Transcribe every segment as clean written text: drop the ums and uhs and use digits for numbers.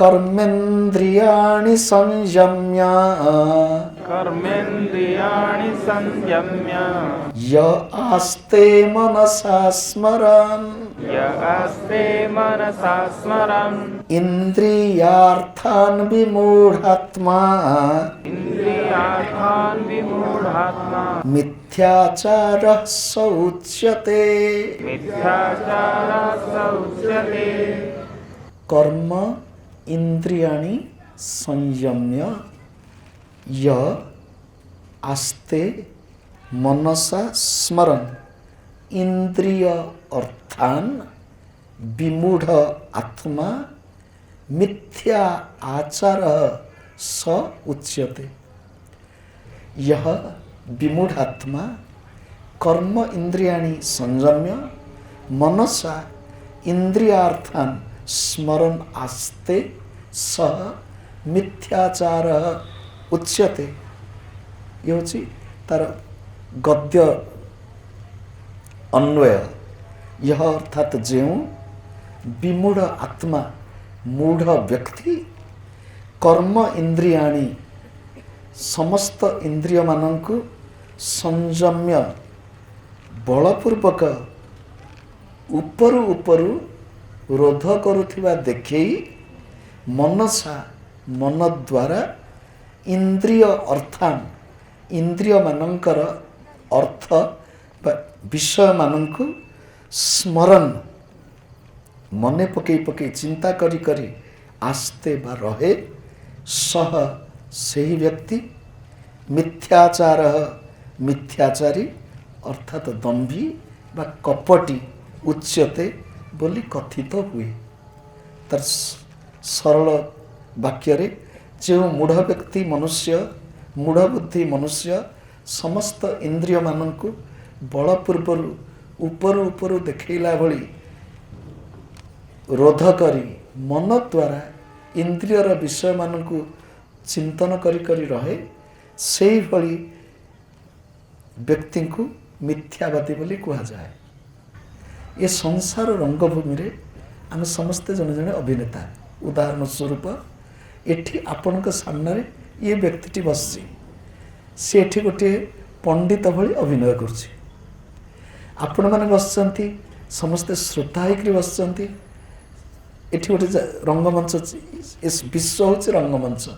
कर्मेन्द्रियाणि संयम्य य आस्ते मनसा स्मरन् इन्द्रियार्थान् विमूढात्मा मिथ्याचारः स उच्यते। कर्म इंद्रियाणि संयम्य य आस्ते मनसा स्मरन् इंद्रिय अर्थान विमूढ़ आत्मा मिथ्या आचार स उच्यते। यह विमूढ़ आत्मा कर्म इंद्रियाणि संयम्य मनसा इंद्रियार्थान स्मरण आस्ते सह मिथ्याचार उच्यते। ये होची तार गद्य अन्वय। यह अर्थात जो विमूढ़ आत्मा मूढ़ व्यक्ति कर्म इंद्रियाणि समस्त इंद्रिय मानंकु संयम्य बलपूर्वक उपरु उपरु रोध करुथिबा देखै मनसा मन द्वारा इंद्रिय अर्थान इंद्रिय मानंकर अर्थ विषय मानंकु स्मरण मने पकई पकई चिंता करी करी आस्ते बा रहे सह सही व्यक्ति मिथ्याचार मिथ्याचारी अर्थात दंभी बा कपटी उच्यते बोली कथित हुए। तर सरल वाक्य रे जो मूढ़ व्यक्ति मनुष्य मूढ़ बुद्धि मनुष्य समस्त इंद्रिय मानंकु बलपूर्वर ऊपर ऊपर देखैला भली रोध करी मन द्वारा इंद्रियर विषय मानंकु चिंतन करी करी रहे सेही भली व्यक्ति को मिथ्यावादी बोली कहा जाए। ये संसार रंगभूमि रे आम समस्ते जने जने अभिनेता। उदाहरण स्वरूप एठी आपनक सामने ये व्यक्ति बसची से एठी गोटे पंडित भली अभिनय करछि। आपण माने बसचंती समस्ते श्रोता होकर बसचंती। एठी गोटे रंगमंच इस विश्व होछि रंगमंच।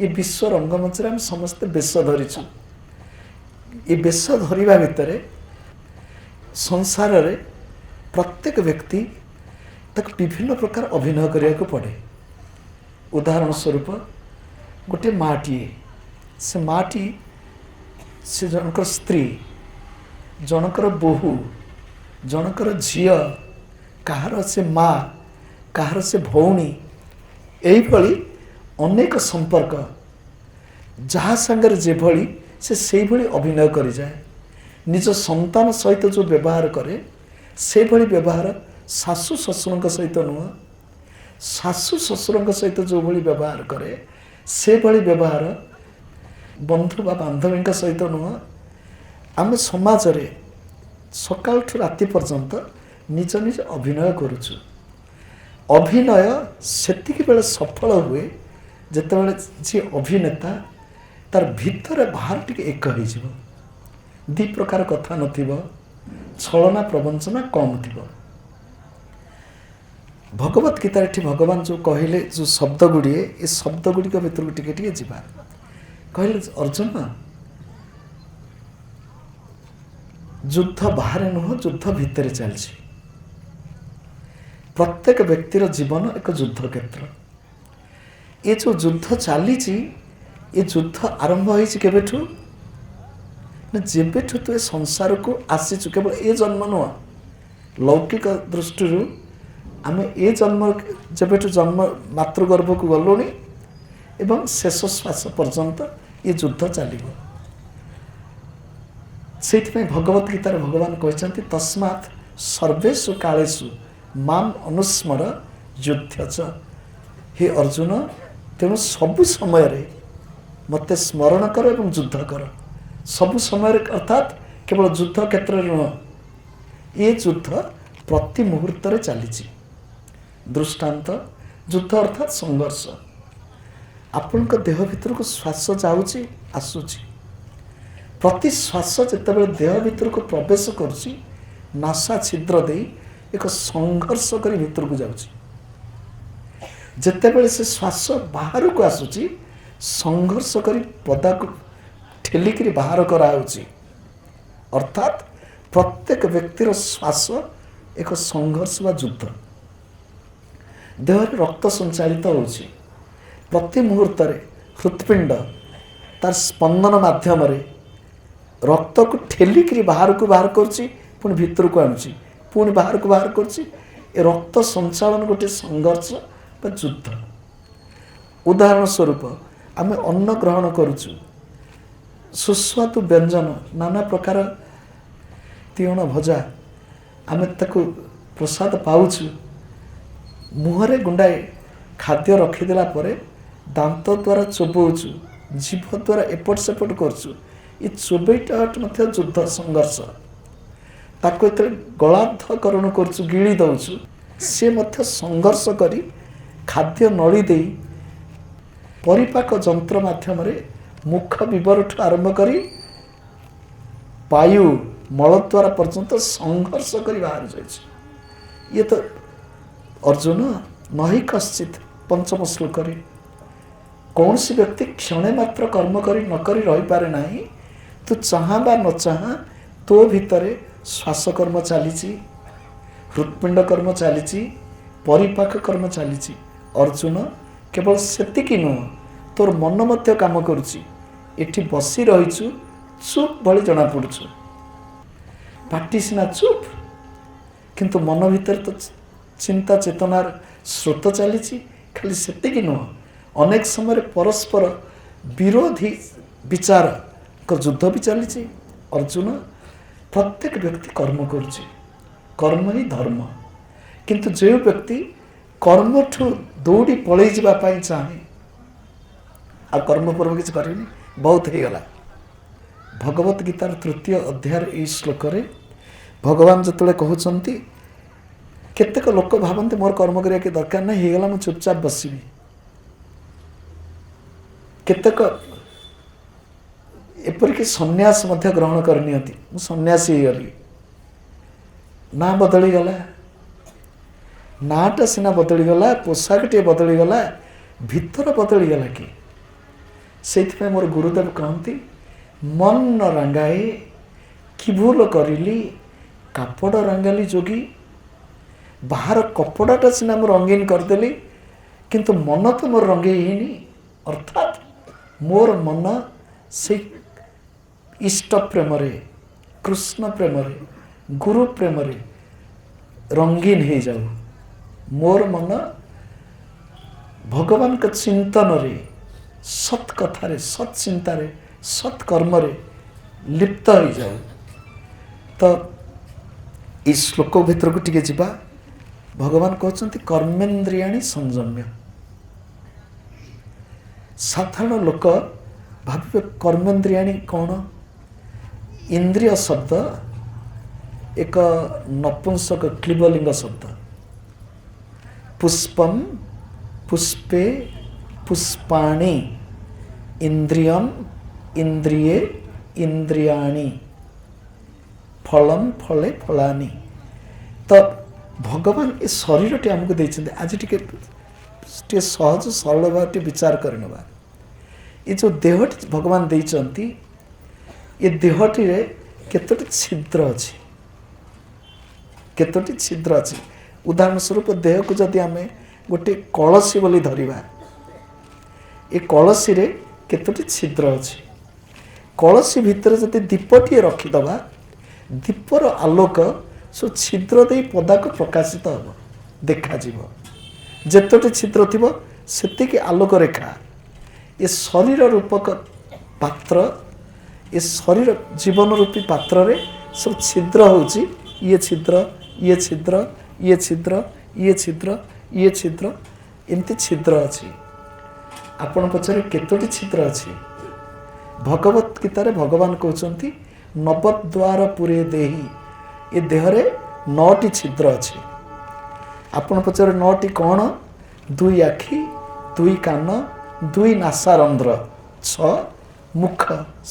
ये विश्व रंगमंच रे हम समस्ते बेश धरिछु। ये बेश धरिबा भितरे संसार रे प्रत्येक व्यक्ति तक विभिन्न प्रकार अभिनय करिया पड़े। उदाहरण स्वरूप गोटे माटी से माटी से जनकर स्त्री जनकर बोहू जनकर झिय कहार से माँ कहार से भौणी यही अनेक संपर्क जहाँ सांगे जेभली से भली अभिनय करी जाए। निज संतान सहित जो व्यवहार करे से भली व्यवहार सासु ससुर सहित नुह सासु ससुर सहित जो भली व्यवहार करे से भली व्यवहार बंधु बा बांधवी सहित नुह। आम समाज रे सकाल ठू राति पर्यंत निज निज अभिनय करुचु। अभिनय सेतिकी बेले सफल हुए जेतेबेले जे अभिनेता तार भितर बाहर टिके एक हो दी प्रकार कथा नथिबो छलना प्रवंचना कम थिबो। भगवत गीता रे भगवान जो कहले जो शब्द गुड़िए ये शब्द गुड़िक भितर टिके टिके जीवा कहले अर्जुन युद्ध बाहर नुह युद्ध भितर चलछि। प्रत्येक व्यक्तिर जीवन एक युद्ध क्षेत्र। ये जो युद्ध चली ये युद्ध आरंभ होइछि केबेठु ना जेबेठु तो ए संसार को आसीचु। केवल ए जन्म नुह लौकिक दृष्टि आम ए जन्म जेबेठु जन्म मातृगर्भ को गलुणी एवं शेष श्वास पर्यंत ये युद्ध चलिबो। से भगवत गीतार भगवान कहते तस्मात् सर्वेषु कालेषु माम अनुस्मर युद्ध च। हे अर्जुन तेणु सबु समय मते स्मरण कर एवं युद्ध कर। सबु समय अर्थात केवल युद्ध क्षेत्र नुह ये युद्ध प्रति मुहूर्त चली। दृष्टांत ଯୁଦ୍ଧ ଅର୍ଥାତ୍ ସଂଘର୍ଷ। ଆପଣଙ୍କ ଦେହ ଭିତରକୁ ଶ୍ୱାସ ଯାଉଛି ଆସୁଛି, ପ୍ରତି ଶ୍ୱାସ ଯେତେବେଳେ ଦେହ ଭିତରକୁ ପ୍ରବେଶ କରୁଛି ନାସା ଛିଦ୍ର ଦେଇ ଏକ ସଂଘର୍ଷ କରି ଭିତରକୁ ଯାଉଛି। ଯେତେବେଳେ ସେ ଶ୍ୱାସ ବାହାରକୁ ଆସୁଛି ସଂଘର୍ଷ କରି ପଦାକୁ ଠେଲିକିରି ବାହାର କରାହେଉଛି। ଅର୍ଥାତ୍ ପ୍ରତ୍ୟେକ ବ୍ୟକ୍ତିର ଶ୍ୱାସ ଏକ ସଂଘର୍ଷ ବା ଯୁଦ୍ଧ। ଦେହରେ ରକ୍ତ ସଞ୍ଚାଳିତ ହେଉଛି, ପ୍ରତି ମୁହୂର୍ତ୍ତରେ ହୃତ୍ପିଣ୍ଡ ତାର ସ୍ପନ୍ଦନ ମାଧ୍ୟମରେ ରକ୍ତକୁ ଠେଲିକିରି ବାହାରକୁ ବାହାର କରୁଛି, ପୁଣି ଭିତରକୁ ଆଣୁଛି, ପୁଣି ବାହାରକୁ ବାହାର କରୁଛି। ଏ ରକ୍ତ ସଞ୍ଚାଳନ ଗୋଟିଏ ସଂଘର୍ଷ ବା ଯୁଦ୍ଧ। ଉଦାହରଣ ସ୍ୱରୂପ ଆମେ ଅନ୍ନ ଗ୍ରହଣ କରୁଛୁ, ସୁସ୍ୱାଦୁ ବ୍ୟଞ୍ଜନ ନାନା ପ୍ରକାର ତିଅଣ ଭଜା ଆମେ ତାକୁ ପ୍ରସାଦ ପାଉଛୁ। ମୁହଁରେ ଗୁଣ୍ଡାଏ ଖାଦ୍ୟ ରଖିଦେଲା ପରେ ଦାନ୍ତ ଦ୍ୱାରା ଚୋବଉଛୁ, ଜିଭ ଦ୍ୱାରା ଏପଟ ସେପଟ କରୁଛୁ। ଏ ଚୋବେଇଟା ମଧ୍ୟ ଯୁଦ୍ଧ ସଂଘର୍ଷ। ତାକୁ ଯେତେବେଳେ ଗଳାଧକରଣ କରୁଛୁ, ଗିଳି ଦେଉଛୁ, ସେ ମଧ୍ୟ ସଂଘର୍ଷ କରି ଖାଦ୍ୟ ନଳି ଦେଇ ପରିପାକ ଯନ୍ତ୍ର ମାଧ୍ୟମରେ ମୁଖ ବିବରଠୁ ଆରମ୍ଭ କରି ବାୟୁ ମଳଦ୍ୱାର ପର୍ଯ୍ୟନ୍ତ ସଂଘର୍ଷ କରି ବାହାରି ଯାଇଛି। ଇଏ ତ ଅର୍ଜୁନ ନହି କଶ୍ଚିତ୍ ପଞ୍ଚମ ଶ୍ଲୋକରେ କୌଣସି ବ୍ୟକ୍ତି କ୍ଷଣେ ମାତ୍ର କର୍ମ କରି ନ କରି ରହିପାରେ ନାହିଁ। ତୁ ଚାହାଁ ବା ନ ଚାହାଁ ତୋ ଭିତରେ ଶ୍ୱାସକର୍ମ ଚାଲିଛି, ହୃତ୍ପିଣ୍ଡ କର୍ମ ଚାଲିଛି, ପରିପାକ କର୍ମ ଚାଲିଛି। ଅର୍ଜୁନ କେବଳ ସେତିକି ନୁହଁ, ତୋର ମନ ମଧ୍ୟ କାମ କରୁଛି। ଏଠି ବସି ରହିଛୁ ଚୁପ୍ ଭଳି ଜଣାପଡ଼ୁଛୁ, ପାଟି ସିନା ଚୁପ୍ କିନ୍ତୁ ମନ ଭିତରେ ତ ଚିନ୍ତା ଚେତନାର ସ୍ରୋତ ଚାଲିଛି। ଖାଲି ସେତିକି ନୁହଁ, ଅନେକ ସମୟରେ ପରସ୍ପର ବିରୋଧୀ ବିଚାରଙ୍କ ଯୁଦ୍ଧ ବି ଚାଲିଛି। ଅର୍ଜୁନ ପ୍ରତ୍ୟେକ ବ୍ୟକ୍ତି କର୍ମ କରୁଛି, କର୍ମ ହିଁ ଧର୍ମ। କିନ୍ତୁ ଯେଉଁ ବ୍ୟକ୍ତି କର୍ମଠୁ ଦୌଡ଼ି ପଳେଇ ଯିବା ପାଇଁ ଚାହେଁ, ଆଉ କର୍ମ ଫର୍ମ କିଛି କରିବିନି, ବହୁତ ହେଇଗଲା। ଭଗବତ ଗୀତାର 3ୟ ଅଧ୍ୟାୟର ଏହି ଶ୍ଲୋକରେ ଭଗବାନ ଯେତେବେଳେ କହୁଛନ୍ତି, କେତେକ ଲୋକ ଭାବନ୍ତି ମୋର କର୍ମ କରିବା କିଛି ଦରକାର ନାହିଁ, ହେଇଗଲା ମୁଁ ଚୁପଚାପ ବସିବି। କେତେକ ଏପରିକି ସନ୍ନ୍ୟାସ ମଧ୍ୟ ଗ୍ରହଣ କରିନିଅନ୍ତି, ମୁଁ ସନ୍ନ୍ୟାସୀ ହେଇଗଲି। ନାଁ ବଦଳିଗଲା, ନାଁଟା ସିନା ବଦଳିଗଲା, ପୋଷାକଟିଏ ବଦଳିଗଲା, ଭିତର ବଦଳିଗଲା କି? ସେଇଥିପାଇଁ ମୋର ଗୁରୁଦେବ କହନ୍ତି, ମନ ନ ରାଙ୍ଗାଏ କି ଭୁଲ କରିଲି, କାପଡ଼ ରାଙ୍ଗାଲି ଯୋଗୀ। ବାହାର କପଡ଼ାଟା ସିନା ମୁଁ ରଙ୍ଗୀନ କରିଦେଲି, କିନ୍ତୁ ମନ ତ ମୋର ରଙ୍ଗେଇ ହେଇନି। ଅର୍ଥାତ୍ ମୋର ମନ ସେଇ ଇଷ୍ଟ ପ୍ରେମରେ, କୃଷ୍ଣ ପ୍ରେମରେ, ଗୁରୁ ପ୍ରେମରେ ରଙ୍ଗୀନ ହେଇଯାଉ। ମୋର ମନ ଭଗବାନଙ୍କ ଚିନ୍ତନରେ, ସତ୍ କଥାରେ, ସତ୍ ଚିନ୍ତାରେ, ସତ୍ କର୍ମରେ ଲିପ୍ତ ହେଇଯାଉ। ତ এই ଶ୍ଲୋକ ଭିତରକୁ ଟିକେ ଯିବା। ଭଗବାନ କହୁଛନ୍ତି କର୍ମେନ୍ଦ୍ରିୟାଣୀ ସଂଯମ୍ୟ। ସାଧାରଣ ଲୋକ ଭାବିବେ କର୍ମେନ୍ଦ୍ରିୟାଣୀ କ'ଣ? ଇନ୍ଦ୍ରିୟ ଶବ୍ଦ ଏକ ନପୁଂସକ କ୍ଲିବଲିଙ୍ଗ ଶବ୍ଦ। ପୁଷ୍ପମ୍ ପୁଷ୍ପେ ପୁଷ୍ପାଣି, ଇନ୍ଦ୍ରିୟମ୍ ଇନ୍ଦ୍ରିये ଇନ୍ଦ୍ରିୟାଣୀ, ଫଳମ୍ ଫଳେ ଫଳାନି। ତ ଭଗବାନ ଏ ଶରୀରଟି ଆମକୁ ଦେଇଛନ୍ତି। ଆଜି ଟିକେ ସହଜ ସରଳ ଭାବରେ ବିଚାର କରିନେବା। ଏ ଯେଉଁ ଦେହଟି ଭଗବାନ ଦେଇଛନ୍ତି, ଏ ଦେହଟିରେ କେତୋଟି ଛିଦ୍ର ଅଛି, କେତୋଟି ଛିଦ୍ର ଅଛି। ଉଦାହରଣ ସ୍ୱରୂପ ଦେହକୁ ଯଦି ଆମେ ଗୋଟିଏ କଳସୀ ବୋଲି ଧରିବା, ଏ କଳସୀରେ କେତୋଟି ଛିଦ୍ର ଅଛି। କଳସୀ ଭିତରେ ଯଦି ଦୀପଟିଏ ରଖିଦେବା, ଦୀପର ଆଲୋକ ସବୁ ଛିଦ୍ର ଦେଇ ପଦାକୁ ପ୍ରକାଶିତ ହେବ, ଦେଖାଯିବ। ଯେତୋଟି ଛିଦ୍ର ଥିବ ସେତିକି ଆଲୋକ ରେଖା। ଏ ଶରୀର ରୂପକ ପାତ୍ର, ଏ ଶରୀର ଜୀବନ ରୂପୀ ପାତ୍ରରେ ସବୁ ଛିଦ୍ର ହେଉଛି, ଇଏ ଛିଦ୍ର, ଇଏ ଛିଦ୍ର, ଇଏ ଛିଦ୍ର, ଇଏ ଛିଦ୍ର, ଇଏ ଛିଦ୍ର, ଏମିତି ଛିଦ୍ର ଅଛି। ଆପଣ ପଛରେ କେତୋଟି ଛିଦ୍ର ଅଛି? ଭଗବତ ଗୀତାରେ ଭଗବାନ କହୁଛନ୍ତି ନବଦ୍ୱାର ପୁରେ ଦେହି। ଏ ଦେହରେ 9ଟି ଛିଦ୍ର ଅଛି। ଆପଣ ପଚାରେ 9ଟି କ'ଣ? दुई आखि दुई कान दुई नासारंध्र 6 मुख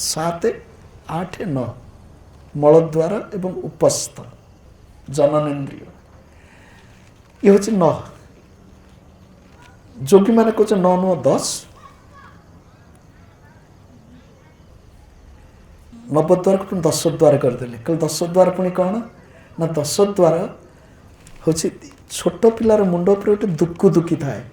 7 8 9 मलद्वार एवं उपस्थ जननेन्द्रिय ये हूँ 9 जोगी मैंने कहे 9 9 10 नवद्वार को 10 द्वार करदे कल 10 द्वार पुणी कौन ना 10 द्वार हूँ छोट पिलार मुंड पर गोटे दुखु दुखी थाए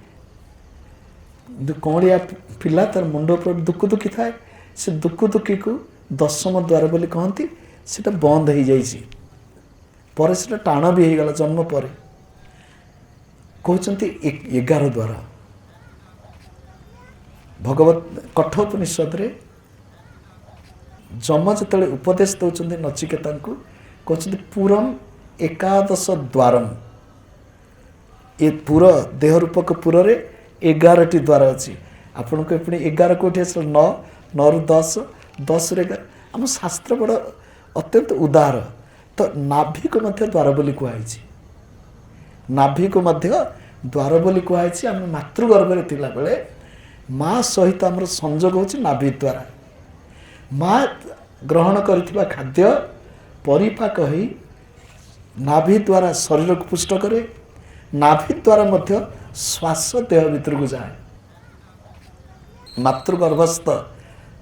कौड़िया पिला तार मुंड पर दुखु दुखी थाए से दुखु दुखी को 10म द्वार बोली कहती से बंद हो जाए से टाण भी हो गला जन्म पर कहते 11 द्वार भगवत कठोपनिषद रे जम जो उपदेश दौरान नचिकेता को कहते पुरम एकादश द्वारम ये पूरा देह रूपक पुर 11टी द्वार अच्छी आपण को पुणी 11 कोटी आस 9 9 रु 10 10 रे 11 आम शास्त्र बड़ अत्यंत उदार तो नाभि को मध्य द्वार बोली कहुई नाभि को मध्य द्वार बोली कहुई आम मातृगर्भ में थिला बेले माँ सहित आमर संजोग होची नाभि द्वारा माँ ग्रहण करथिबा खाद्य परिपाक होई नाभि द्वारा शरीर को पुष्ट करे नाभि द्वारा मध्य श्वास देह भीतर को जाए मातृगर्भस्थ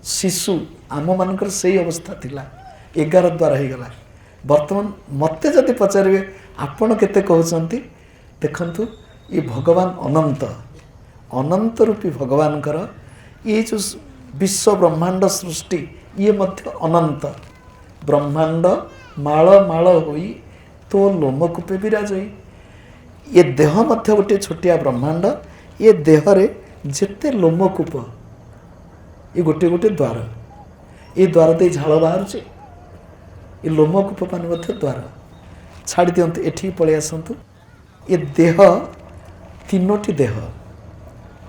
शिशु आम मानकर सही अवस्था थिला 11 द्वारा हो गला वर्तमान मते जदि पचारे आपण केते कहउचंती देखंतु ये भगवान अनंत अनंत रूपी भगवान कर ये जो विश्व ब्रह्मांड सृष्टि ये मध्य अनंत ब्रह्मांड माळ माळ होई तो लोमकूपे विराज होई ये देह मध्य गोटे छोटिया ब्रह्मांड ये देह रे जेते लोमकूप ये गोटे गोटे द्वार ये द्वार दे झाल बाहर ये लोमकूप मान मध्य द्वार छाड़ी दियंतु एठी पळे आसंतु ये देह 3टी देह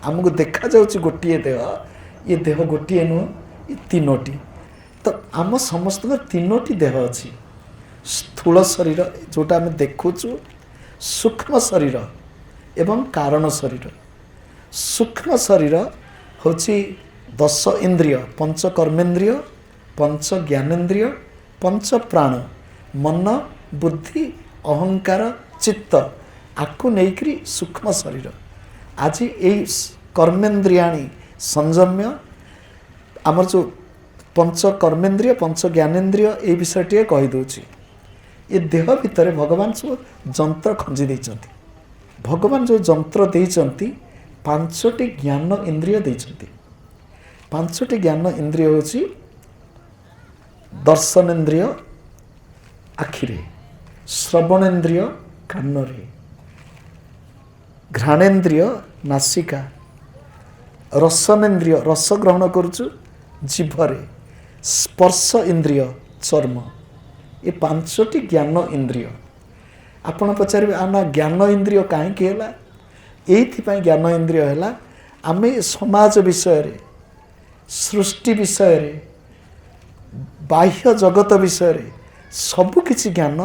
आमको देखा जाउची गोटिए देह ये देह गोटिए नुह ये 3टी तो आम समस्त 3टी देह अच्छी स्थूल शरीर जोटा आम देखुचु सूक्ष्म शरीर एवं कारण शरीर सूक्ष्म शरीर होची 10 इंद्रिय 5 कर्मेन्द्रिय 5 ज्ञानेन्द्रिय 5 प्राण मन बुद्धि अहंकार चित्त आकु नैकरी सूक्ष्म शरीर आज यही कर्मेन्द्रियाणी संयम्य आमर जो 5 कर्मेन्द्रिय 5 ज्ञानेन्द्रिय ये विषयटी कहीदे ये देह भितर भगवान सब जंत्र खंजी देइचंती भगवान जो जंत्र देइचंती 5टी ज्ञान इंद्रिय देइचंती 5टी ज्ञान इंद्रिय होची दर्शनेन्द्रिय आखिरे श्रवणेन्द्रिय कानरे घ्राणेन्द्रिय नासिका रसनेन्द्रिय रस ग्रहण करुचु जीभरे स्पर्श इंद्रिय चर्म ये 5टी ज्ञान इंद्रिय आपण पचारे आना ज्ञान इंद्रिय कहीं है ज्ञान इंद्रिय है आम समाज विषय रे सृष्टि विषय रे बाह्य जगत विषय रे सबकिछि ज्ञान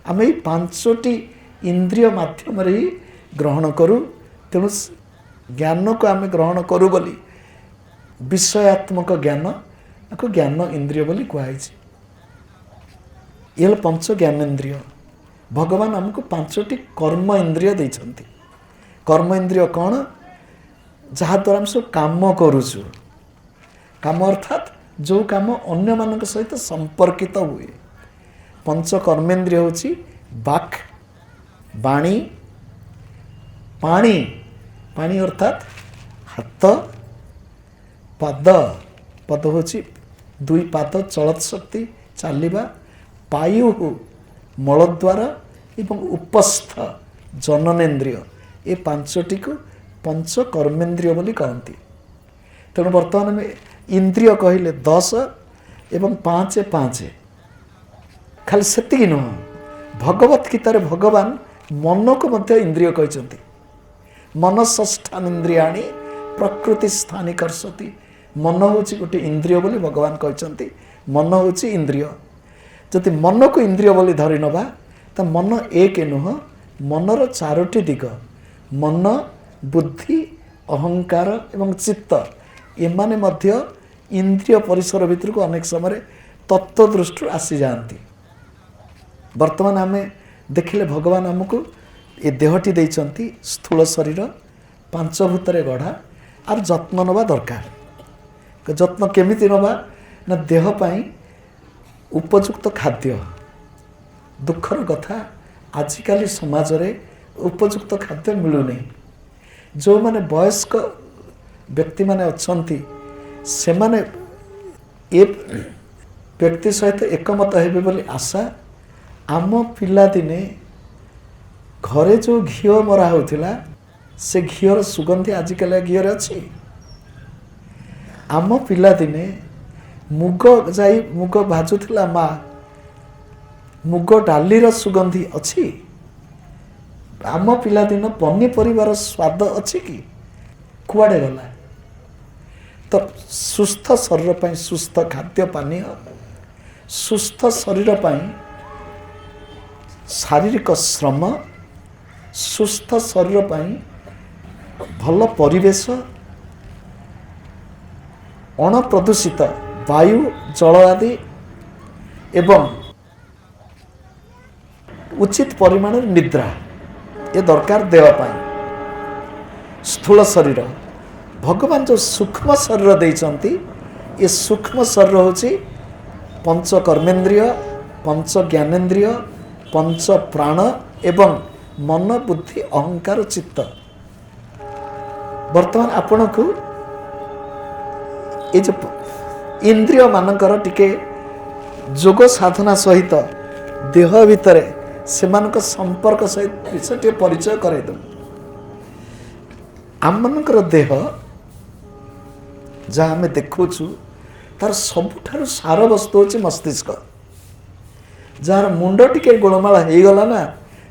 आम ये 5टी इंद्रिय माध्यम रे ही ग्रहण करूँ तेणु ज्ञान को आम ग्रहण करूँ बोली विषयात्मक ज्ञान को ज्ञान इंद्रिय बोली कहुई ये 5 ज्ञानेन्द्रिय भगवान आमको 5टी कर्म इंद्रिय देइछंती कर्म इंद्रिय कौन जहाँ द्वारा हम सब काम करुचु काम अर्थात जो काम अन्य मानक सहित संपर्कित हुए 5 कर्मेन्द्रिय होची बाक बाणी पानी पानी अर्थात हाथ पाद पद होची 2 पाद चलत शक्ति चलवा पायु मलद्वार एवं उपस्थ जननेन्द्रिय ये 5टी को 5 कर्मेन्द्रिय बोली कहती तेणु बर्तमान में इंद्रिय कहले 10 एवं 5 5 खाली सेतिकी नुह भगवत गीतार भगवान मन को मध्य इंद्रिय कहते मनसष्ठान इंद्रियाणी प्रकृति स्थानी कर्षति मन हूँ गोटे इंद्रिय बोली भगवान कहते मन हूँ इंद्रिय जदि मन को इंद्रिय बोली धरी नवा तो मन एक नुह मनर 4टी दिग मन बुद्धि अहंकार एवं चित्त एमाने मध्य इंद्रिय परिसर भितर को अनेक समय तत्व दृष्टि आसी जाती। वर्तमान आम देखिले भगवान आमको ये देहटी देइचंती स्थूल शरीर पांचभूतरे गढ़ा आर जत्न नवा दरकार। जत्न केमिति नवा ना देह पाई उपयुक्त खाद्य। दुखर कथा आजिकाली समाज रे उपयुक्त खाद्य मिलूनी। जो माने वयस्क व्यक्ति माने अछंती से माने ए व्यक्ति सहित एकमत हेबे बोली आशा। आम पिला दिने घरे जो घी मरा होतिला से घीर सुगंधी आजिकाल घीर अच्छी। आम पिला दिने मुग जाई मुग भाजुला माँ मुग डालीर सुगंधी अच्छी। आम पिला दिन पनीपरिवार स्वाद अच्छी कि कुआड़े गला। तो सुस्थ शरीर पाई सुस्थ खाद्य पानीय सुस्थ शरीर पाई शारीरिक श्रम सुस्थ शरीर पाई भल परिवेश अणप्रदूषित वायु जल आदि एवं उचित परिमाण निद्रा ये दरकार देवा पाई। स्थूल शरीर भगवान जो सूक्ष्म शरीर देइचंती ये सूक्ष्म शरीर होची पंच कर्मेंद्रिय पंच ज्ञानेन्द्रिय पंच प्राण एवं मन बुद्धि अहंकार चित्त। वर्तमान आपण को ये जो इंद्रिय मानकर टिके जोग साधना सहित देह भितर सेमानक संपर्क सहित विषय परिचय कराई दो। आम मनकर देह जहाँ आम देखुचु तार सबुठार सार वस्तु होची मस्तिष्क। जार मुंड टिके गोलमाल हो गला ना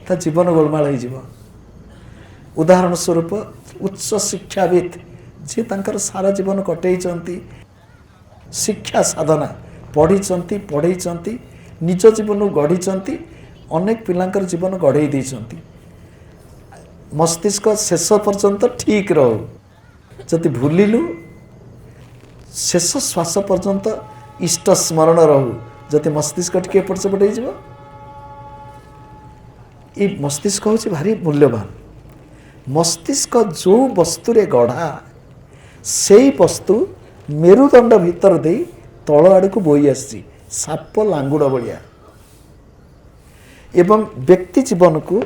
ता जीवन गोलमाल हो जीव। उदाहरण स्वरूप उच्च शिक्षाविद जी तांकर सारा जीवन कटेइचंती शिक्षा साधना पढ़ी पढ़ई निज जीवन गढ़ी अनेक पिलांकर जीवन गढ़ई देइचंती। मस्तिष्क शेष पर्यंत ठीक रहू जदि भूलिलु शेष श्वास पर्यंत इष्ट स्मरण रहू जदि मस्तिष्क टिके एपट सेपट हो ये मस्तिष्क हूँ भारी मूल्यवान। मस्तिष्क जो वस्तु रे गढ़ा से वस्तु मेरुदंड भीतर दे तल आड़ को बोई आसी साप लांगुड़ भलिया एवं व्यक्ति जीवन को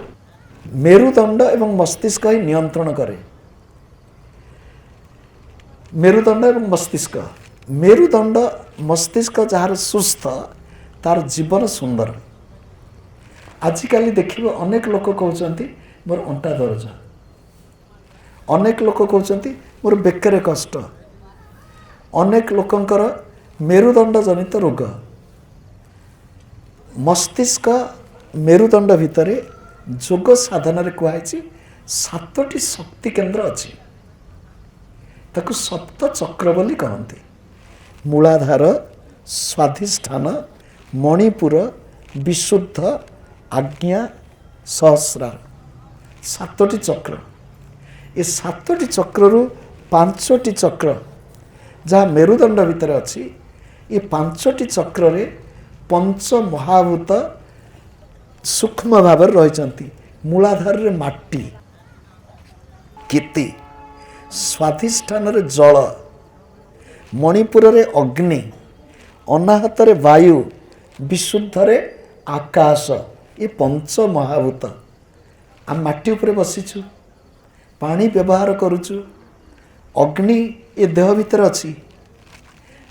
मेरुदंड एवं मस्तिष्क ही नियंत्रण करे। मेरुदंड एवं मेरुदंड मस्तिष्क जार सुस्थ तार जीवन सुंदर। आजिकाली देखिए अनेक लोक कहते मोर अंटा दरज अनेक लोक कहते मोर बेकरे कष्ट अनेक लोकंकर मेरुदंड जनित रोग। मस्तिष्क मेरुदंड भितर जोग साधन कहुई 7टी शक्ति केन्द्र अच्छी ताकू सप्त चक्र बोली कहते। मूलाधार स्वाधिष्ठान मणिपुर विशुद्ध आज्ञा सहस्रार 7टी चक्र। ये 7टी चक्रु 5टी चक्र जहाँ मेरुदंड भितर अच्छी ये 5टी चक्र रे पंच महाभूत सूक्ष्म भाव रही। मूलाधार रे माटी कीर्ति स्वाधिष्ठान रे जल मणिपुर रे अग्नि अनाहत रे वायु विशुद्ध रे आकाश ये पंच महाभूत। आम माटी उपरे बसीचु पानी व्यवहार करुचु अग्नि ये देह भितर अच्छी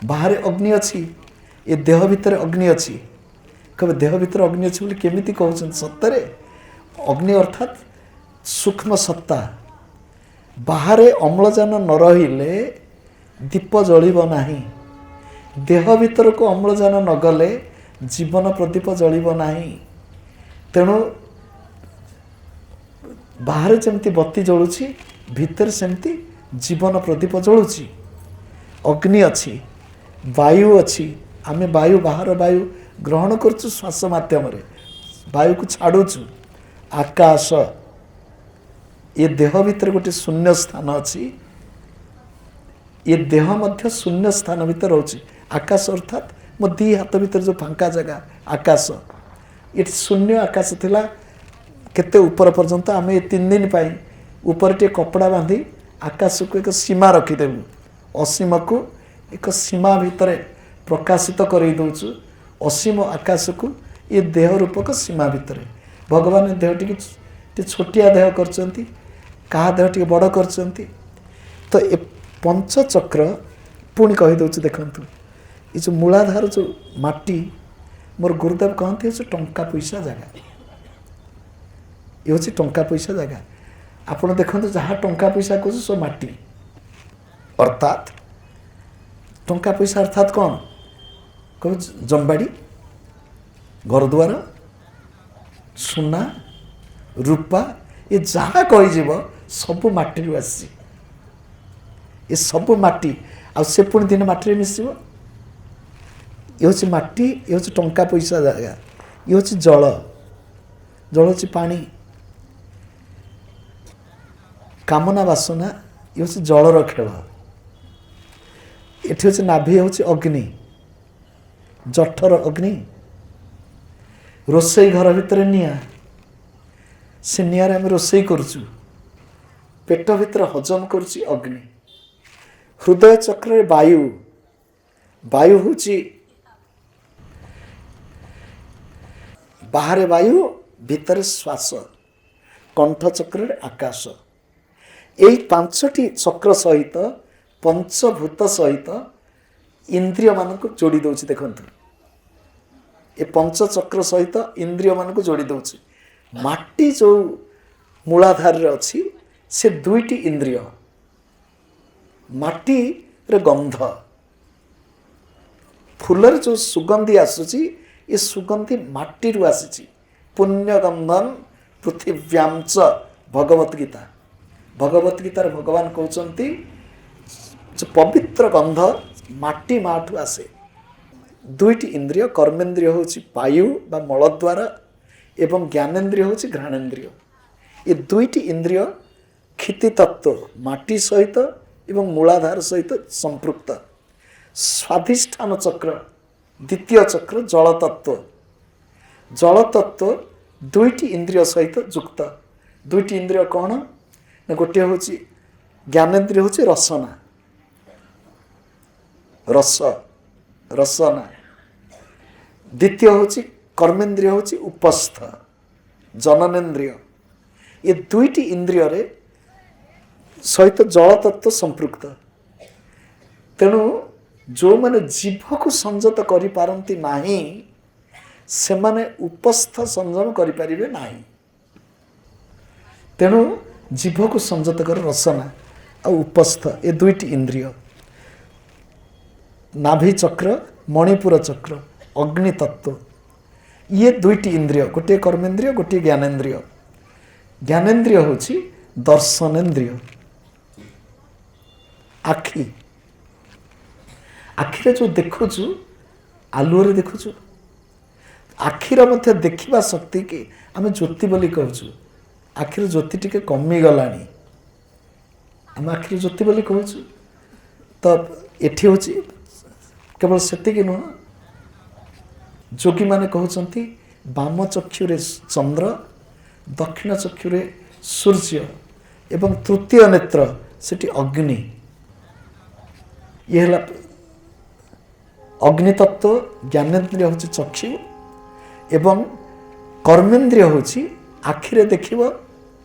बाहर अग्नि अच्छी ये देह भितर अग्नि अच्छी। कभी देह भितर अग्नि अच्छी बोली केमिति कहउछन सत्तरे अग्नि अर्थात सूक्ष्म सत्ता। बाहर अम्लजान न रहिले दीप जलिब नाही देह भितर को अम्लजान न गले जीवन प्रदीप जलिब नाही। तेणु बाहर जमती बत्ती जलुची भितर सेमती जीवन प्रदीप जलुची। अग्नि अच्छी वायु अच्छी आमे वायु बाहर वायु ग्रहण करचु श्वास माध्यम रे वायु को छाड़ुचु। आकाश ये देह भितर गोटे शून्य स्थान अच्छी, ये देह मध्य शून्य स्थान भितर रोचे। आकाश अर्थात मो दी हाथ भीतर जो फांका जगह आकाश, ये शून्य आकाश थिला केते ऊपर पर्यंत। आम ये 3 दिन पाई ऊपर टे कपड़ा बांधी आकाश को एक सीमा रखीदेवु, असीम को एक सीमा भितर प्रकाशित कर दौचु। असीम आकाश को ये देह रूपक सीमा भितर भगवान देह टी छोटिया देह करचंती, कहा देह टी बड़ करचंती। तो ये पंचचक्र पुणी कही दौच देखंतु, ये जो मूलाधार जो माटी मोर गुरुदेव कहते हैं टंका पैसा जगह, ये हूँ टंका पैसा जगह। आपड़ देखते जहाँ टंका पैसा कह सो माटी अर्थात टंका पैसा अर्थात कौन कह जमबाड़ी, घरद्वार, सुना, रूपा, ये जहाँ कहीजिव सब माटी आसी, ये सब माटी आ से पुणी दिन माटी मिसिव। ये हूँ माटी, ये हूँ टंका पैसा जगह, ये हूँ जल, जल हूँ पानी, कामना वासना ये हूँ जलर खेल। ये हूँ नाभि हूँ अग्नि, जठर अग्नि, रोसई घर भितर निआ, से निआर आम रोसई करुचु, पेट भितर हजम करुची अग्नि। हृदय चक्र वायु, वायु हूँ बाहर वायु भितर श्वास, कंठ चक्र आकाश। यही 5टी चक्र सहित पंचभूत सहित इंद्रिय मान को जोड़ी दौची। देखंतु ये पंचचक्र सहित इंद्रिय मान को जोड़ी दौची। माटी जो मूलाधार रे अच्छी से 2टी इंद्रिय, माटी रे गंध, फूलर जो सुगंधी आसुची ये सुगंधी माटी रु आसी। पुण्यगंधन पृथिव्याम च भगवत गीता, भगवत गीतार भगवान कहते जो पवित्र गंध माटी माठू आसे। 2टी इंद्रिय, कर्मेन्द्रिय हूँ वायु बा मलद्वार एवं ज्ञानेन्द्रिय हूँ घ्राणेन्द्रिय। ये 2टी इंद्रिय क्षिति तत्व माटी सहित एवं मूलाधार सहित संपृक्त। स्वाधिष्ठान चक्र द्वितीय चक्र जल तत्व, जल तत्व 2टी इंद्रिय सहित युक्त। 2टी इंद्रिय कौन ना गोटे हूँ ज्ञानेन्द्रिय हूँ रसना, रस रसना। द्वितीय हूँ कर्मेन्द्रिय हूँ उपस्थ जननेन्द्रिय। ये 2टी इंद्रिय रे सहित जल तत्व संपृक्त। तेणु जो माने जीभ को संयत करि पारंती नाही से माने उपस्थ संयम करि परिबे नाही। तेणु जीभ को संयत कर रसना आ उपस्थ ये 2टी इंद्रिय। नाभि चक्र, मणिपुर चक्र, अग्नि तत्व, ये 2टी इंद्रिय, गोटे कर्मेन्द्रिय गोटे ज्ञानेन्द्रिय। ज्ञानेन्द्रिय हूँ दर्शनेन्द्रिय, आखि, आखिरे जो देखुचु आलुअरे देखुचु। आखिर मध्य देखिबा शक्ति की आम ज्योति बोली कहूँ। आखिर ज्योति टिके कमी गलानी, आम आखिर ज्योति बोली कहूँ। तो एठी हूँ केवल सेतिकी नुह, जोगी माने कहउचंती बाम चक्षुरे चंद्र, दक्षिण चक्षुरे सूर्य एवं तृतीय नेत्र सेठी अग्नि। ये अग्नि तत्व। ज्ञानेन्द्रिय हूँ चक्षु एवं कर्मेन्द्रिय हूँ आखिरे देखिब,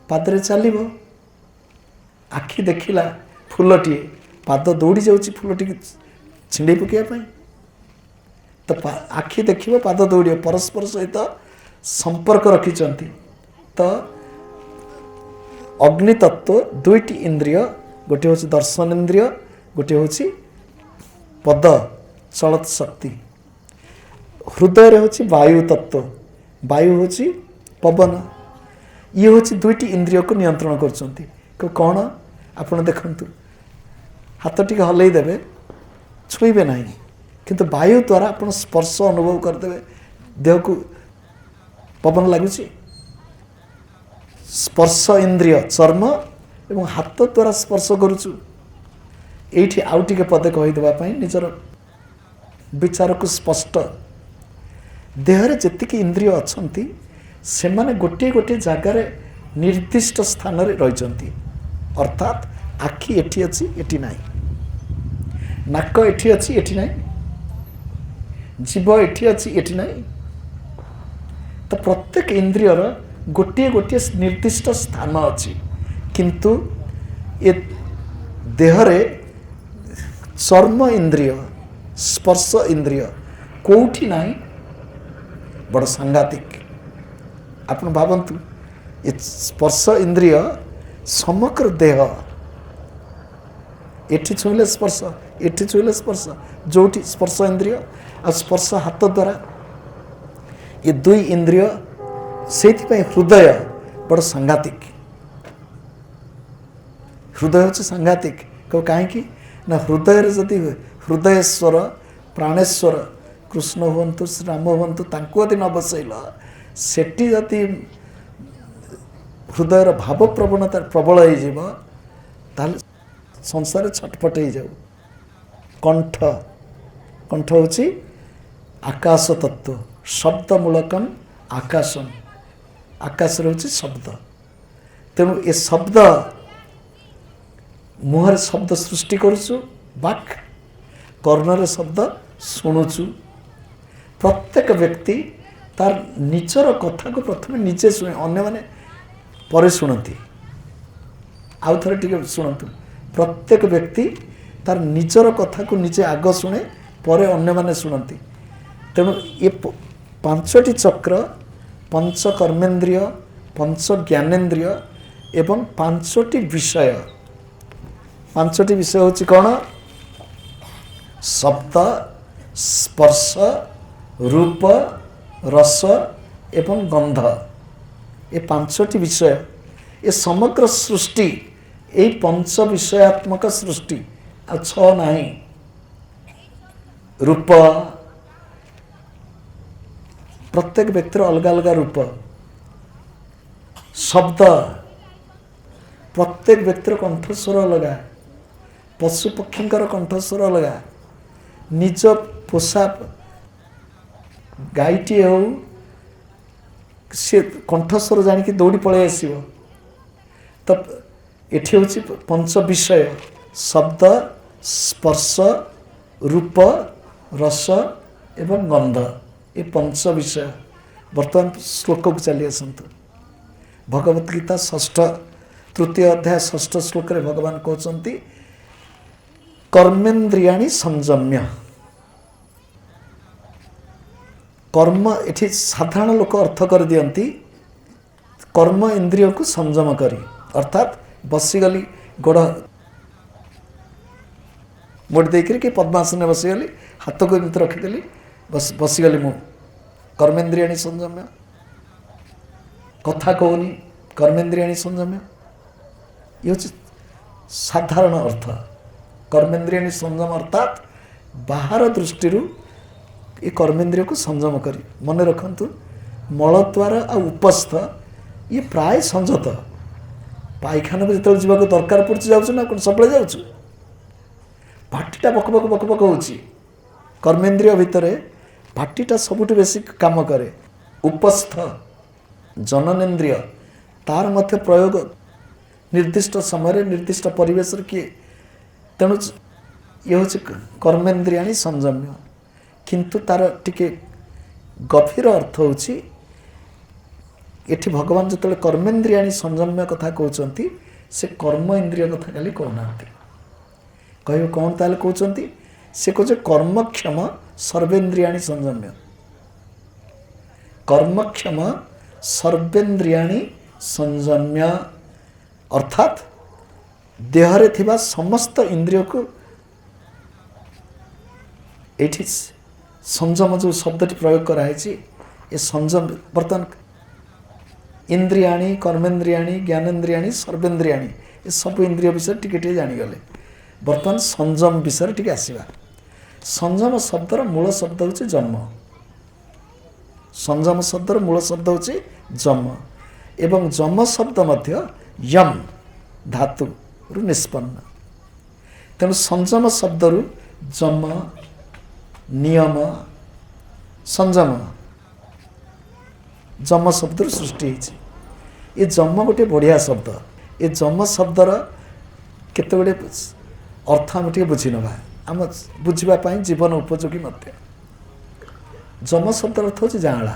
पादरे चलिब। आखि देखिला फूलटी, पाद दौड़ी जाऊँगी फूलटी छिंडे पकाइवाई। तो आखि देखिब, पाद दौड़, परस्पर सहित संपर्क रखिंट। तो अग्नि तत्व 2टी इंद्रिय, गोटे हूँ दर्शनेन्द्रिय, गोटे हूँ पद चलत शक्ति। हृदय रे हूँ वायु तत्व, वायु हूँ पवन। ये हूँ 2टी इंद्रिय को नियंत्रण कर कौन आपड़ देखु हाथ टी हल देवे, छुईबे ना, किंतु वायु द्वारा आप स्पर्श अनुभव करदे, देह को पवन लगुच स्पर्श इंद्रिय चर्म एवं हाथ द्वारा स्पर्श करुचु एठी आउ टिके पदे कहीदेवा निजर विचार को स्पष्ट देहरे जेतिकी इंद्रिय अच्छंती से माने गोटे गोटे जगार निर्दिष्ट स्थान रे रहिचंती अर्थात आखि एठी अछि एठी नाही नाक एठी अछि एठी नाही जीव एठी अछि एठी नाही तो प्रत्येक इंद्रियर गोटे गोटे निर्दिष्ट स्थान अछि किंतु ए देहरे चर्म इंद्रिय स्पर्श इंद्रिय कोठी नाही बड़ सांघातिक आपण भावंतु ये स्पर्श इंद्रिय समग्र देह एठी छुईले स्पर्श एठी छुईले स्पर्श जोठी स्पर्श इंद्रिय आ स्पर्श हाथ द्वारा ये दुई इंद्रिय से हृदय बड़ सांघातिक हृदय हूँ सांघातिक कहीं ना हृदय जदि हृदयेश्वर प्राणेश्वर कृष्ण हूँ श्रीराम हूँ यदि न बसैल सेठी जदि हृदयर भाव प्रवणता प्रबल हो संसार छटपट हो जाऊ कंठ कंठ हूँ आकाश तत्व शब्द मूलकम आकाशम आकाश हूँ शब्द तेणु ए शब्द मुहर शब्द सृष्टि करुचु बाक कर्णर शब्द शुणुचु प्रत्येक व्यक्ति तार निजर कथा को प्रथम निजे शुणे अन्य माने परे शुणती आउ थे टिके शुणु प्रत्येक व्यक्ति तार निजर कथा को निजे आग शुणे परे अन्य माने शुणती तेणु ये पांचटी चक्र पंच कर्मेन्द्रिय पंच ज्ञानेन्द्रिय एवं पांचटी विषय हूँ कौन शब्द स्पर्श रूप रस एवं गंध ये पांचटी विषय ये समग्र सृष्टि यही पंच विषयात्मक सृष्टि आ छ नहीं रूप प्रत्येक व्यक्तिर अलग अलग रूप शब्द प्रत्येक व्यक्तिर कंठस्वर अलग पशु पक्षी कंठस्वर अलग निज पोषा गाईटी हो सी कंठस्वर जानिक दौड़ी पलि आसो तो ये हूँ पंच विषय शब्द स्पर्श रूप रस एवं गंध ये पंच विषय वर्तमान श्लोक को चली आसतु भगवत गीता षष्ठ तृतीय अध्याय षष्ठ श्लोक रे भगवान कहते कर्मेन्द्रियाणि संयम्य कर्म ये साधारण लोक अर्थ कर दियंती कर्म इंद्रिय को संयम करी अर्थात बसीगली गोड़ मोड़ देकर कि पद्मासन बसीगली हाथ को एमती रखीदेली बसीगली मु कर्मेन्द्रियाणि संयम्य कथा कहूनी कर्मेन्द्रियाणि संयम्य ये हूँ साधारण अर्थ कर्मेन्द्रियाणि संयम अर्थात बाहर दृष्टि ये कर्मेन्द्रिय को संयम करी मन रखंतु मलद्वार आ उपस्थ ये प्राय संजत पायखाना को जो जावाक दरकार पड़े जाऊँ ना कौन सब जाऊँ पाटीटा बक बक बक बक हो कर्मेन्द्रिय भितर पाटीटा सबुठ बेसी काम करे उपस्थ जननेन्द्रिय तार मध्य प्रयोग निर्दिष्ट समय निर्दिष्ट परिवेश किए तेणु ये हूँ कर्मेन्द्रियाणि संयम्य किंतु तार टिके गभीर अर्थ होची एठी भगवान जो कर्मेन्द्रियाणि संयम्य कथा कहते से कर्म इंद्रिय कथा खाली कहना कह कौन ताल कहते से कहे कर्मक्षम सर्वेन्द्रियाणि संयम्य कर्मक्षम सर्वेन्द्रियाणि संयम्य अर्थात देहरे थिबा समस्त इंद्रिय को एठी संयम जो शब्दटी प्रयोग कराई ये संयम बर्तमान इंद्रियाणि कर्मेन्द्रियाणि ज्ञानेन्द्रियाणि सर्वेन्द्रियाणि ये सब इंद्रिय विषय टिके जानीगले बर्तमान संयम विषय टिके आसवा संयम शब्दर मूल शब्द हूँ जन्म संयम शब्दर मूल शब्द हूँ जन्म एवं जम शब्द मध्य यम धातु रु निष्पन्न। तेणु संयम शब्द रु जम नियम संयम जम शब्द रु सृष्टि होती। ये जम गोटे बढ़िया शब्द। ये जम शब्दर केते गुडे अर्थ आम टे बुझी नवा आम बुझापी जीवन उपयोगी मत। जम शब्द अर्थ हूँ जाँला।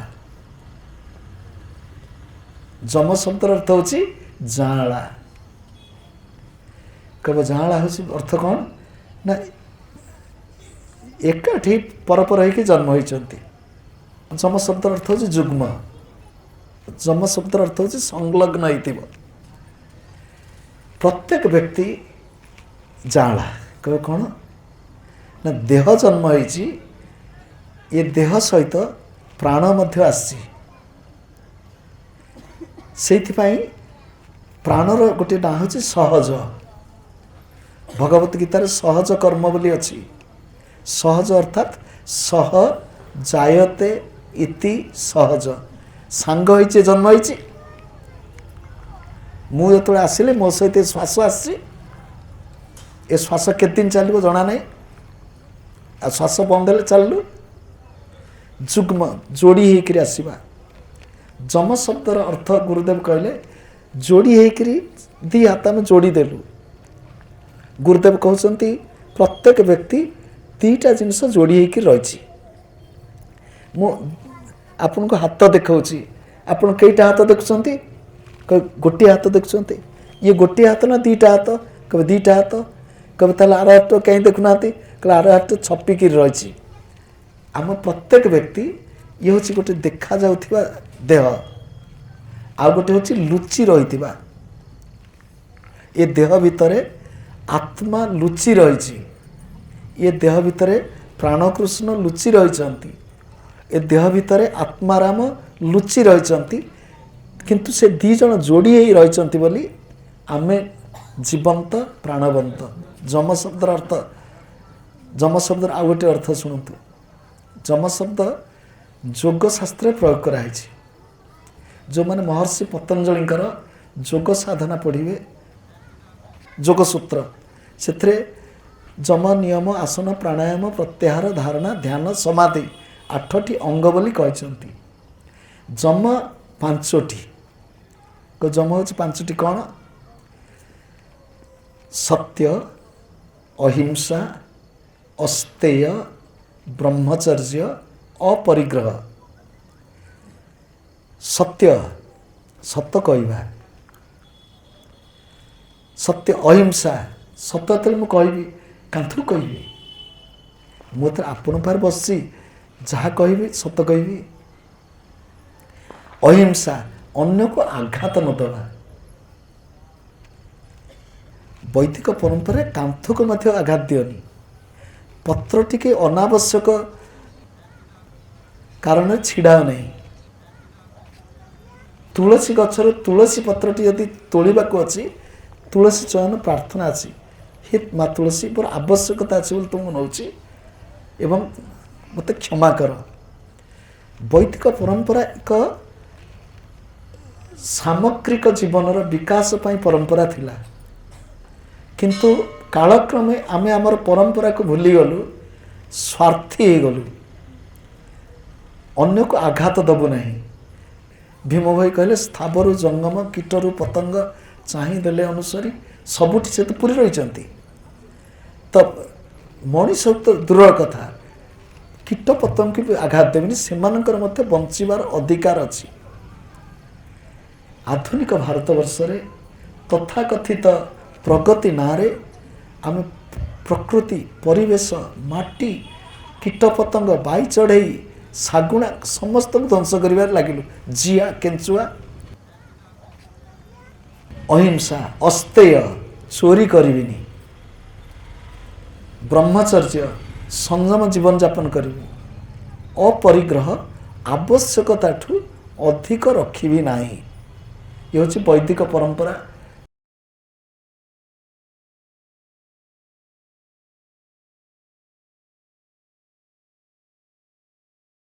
जम शब्द अर्थ हूँ जाँला। कब जाँला हूँ अर्थ कौन ना एकाठी परपर होकर जन्म होती। जम शब्द अर्थ हूँ जुग्म। जम शब्द अर्थ हूँ संलग्न हो। प्रत्येक व्यक्ति जाँला कहे कौन ना देह जन्म होती। ये देह सहित प्राण मध्य आसी से प्राणर गोटे ना हूँ सहज। भगवत गीतार सहज कर्म बोली अच्छी। सहज अर्थात सह जायते इति सहज सांग होइचे जन्म होइचे। मु जो आसिले मो सहित श्वास आसी ए श्वास केते दिन चलो जना नहीं। आ श्वास बंद हेले चलू जुग्म जोड़ी होकर आसवा। जम शब्दर अर्थ गुरुदेव कहले जोड़ी होकर दी हाथ में जोड़ी देलु। गुरुदेव कहते प्रत्येक व्यक्ति दीटा जिनस जोड़ी होकर रही। मु आपन को हाथ देखा आपन कईटा हाथ देखुं गोटे हाथ देखुं ये गोटे हाथ ना दीटा हाथ कभी दीटा हाथ कभी ताल आर हाथ कहीं देखुना कल आर हाथ छपिकी रही। आम प्रत्येक व्यक्ति ये हूँ गोटे देखा जाउथिबा देह आ गोटे हूँ लुचि रही। ये देह भितर आत्मा लुचि रही। ये देह भितर प्राणकृष्ण लुचि रही। ए देह भितर आत्माराम लुचि रही। किंतु से दी जन जोड़ी ही रही बोली आमे जीवंत प्राणवंत। जम शब्द अर्थ जम शब्द आ गोटे अर्थ शुणु। जम शब्द जोग शास्त्र प्रयोग कराई। जो माने महर्षि पतंजलिंकर जोग साधना पढ़िए जोगसूत्र से जम नियम आसन प्राणायाम प्रत्याहार धारणा ध्यान समाधि 8टी अंग बोली कहते। जम 5टी को जम हूँ 5टी कौन सत्य अहिंसा अस्तेय ब्रह्मचर्य अपरिग्रह। सत्य सत कहवा सत्य अहिंसा सत्य तो मुझे कहबी कांथु कहबी मुझे आपण पार बसी जहाँ कहबी सत कहबी। अहिंसा अन्य को आघात न देवा। वैदिक परंपरा कांथ को मध्य आघात दियोनी। पत्र टिके अनावश्यक कारण छिड़ा नहीं। तुलसी गचर तुलसी पत्रटी यदि तोड़वा को अच्छी तुलसी चयन प्रार्थना अच्छी हे माँ तुलसी पर आवश्यकता अच्छी बोल तुमको नौची एवं मत क्षमा कर। वैदिक परंपरा एक सामग्रिक जीवन विकास पाई परंपरा थिला। किंतु कालक्रमे आमे आमर परंपरा को भूली गलु स्वार्थी हो गलु अन्य को आघात दबु नहीं। भीम भाई कहले स्थावर जंगम कीटरु पतंग चाही देले अनुसारी सबुठी से तो पूरी रही। तो मनीष तो दूर कथा कीट पतंग की आघात देविनी से बंचार अधिकार अच्छी। आधुनिक भारतवर्ष तथाकथित प्रगति ना आम प्रकृति परिवेश माटी कीट पतंग बाई चढ़ई शागुणा समस्त ध्वंस कर लगिलु। जिया केंचुआ अहिंसा अस्तेय चोरी करिविनी ब्रह्मचर्य संयम जीवन यापन करी अपरिग्रह आवश्यकता ठू अधिक रखी नहीं। ये हूँ वैदिक परंपरा।